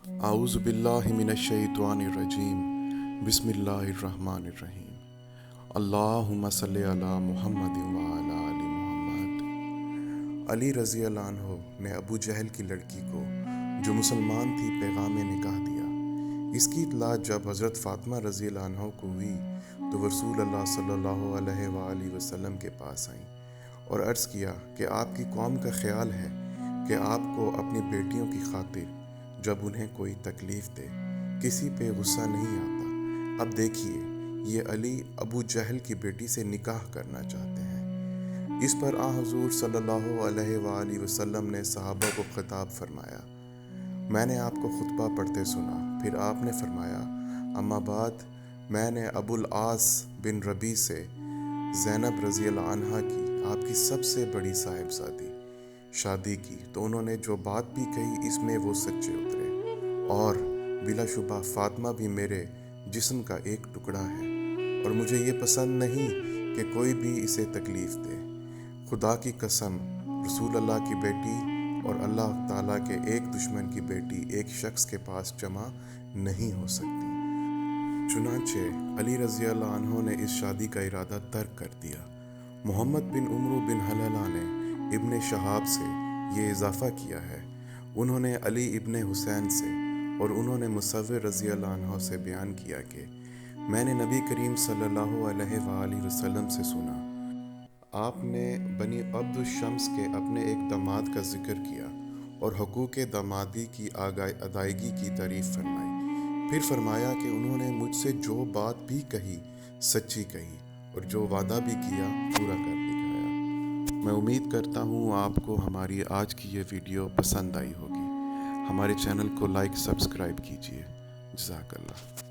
اعوذ باللہ من الشیطان الرجیم بسم اللہ الرحمن الرحیم اللہم صلی علی محمد وعلی آل محمد۔ علی رضی اللہ عنہ نے ابو جہل کی لڑکی کو جو مسلمان تھی پیغام نکاح دیا۔ اس کی اطلاع جب حضرت فاطمہ رضی اللہ عنہ کو ہوئی تو رسول اللہ صلی اللہ علیہ وآلہ وسلم کے پاس آئیں اور عرض کیا کہ آپ کی قوم کا خیال ہے کہ آپ کو اپنی بیٹیوں کی خاطر جب انہیں کوئی تکلیف دے کسی پہ غصہ نہیں آتا۔ اب دیکھیے یہ علی ابو جہل کی بیٹی سے نکاح کرنا چاہتے ہیں۔ اس پر حضور صلی اللہ علیہ وآلہ وسلم نے صحابہ کو خطاب فرمایا، میں نے آپ کو خطبہ پڑھتے سنا۔ پھر آپ نے فرمایا، اما بعد میں نے ابو العاص بن ربیع سے زینب رضی اللہ عنہا کی آپ کی سب سے بڑی صاحبزادی شادی کی تو انہوں نے جو بات بھی کہی اس میں وہ سچے اترے، اور بلا شبہ فاطمہ بھی میرے جسم کا ایک ٹکڑا ہے اور مجھے یہ پسند نہیں کہ کوئی بھی اسے تکلیف دے۔ خدا کی قسم رسول اللہ کی بیٹی اور اللہ تعالیٰ کے ایک دشمن کی بیٹی ایک شخص کے پاس جمع نہیں ہو سکتی۔ چنانچہ علی رضی اللہ عنہ نے اس شادی کا ارادہ ترک کر دیا۔ محمد بن عمرو بن حلحلہ نے ابن شہاب سے یہ اضافہ کیا ہے، انہوں نے علی ابن حسین سے اور انہوں نے مصور رضی اللہ عنہ سے بیان کیا کہ میں نے نبی کریم صلی اللہ علیہ وآلہ وسلم سے سنا، آپ نے بنی عبد الشمس کے اپنے ایک داماد کا ذکر کیا اور حقوق دامادی کی ادائیگی کی تعریف فرمائی۔ پھر فرمایا کہ انہوں نے مجھ سے جو بات بھی کہی سچی کہی اور جو وعدہ بھی کیا پورا کر دکھایا۔ میں امید کرتا ہوں آپ کو ہماری آج کی یہ ویڈیو پسند آئی ہوگی۔ ہمارے چینل کو لائک سبسکرائب کیجیے۔ جزاک اللہ۔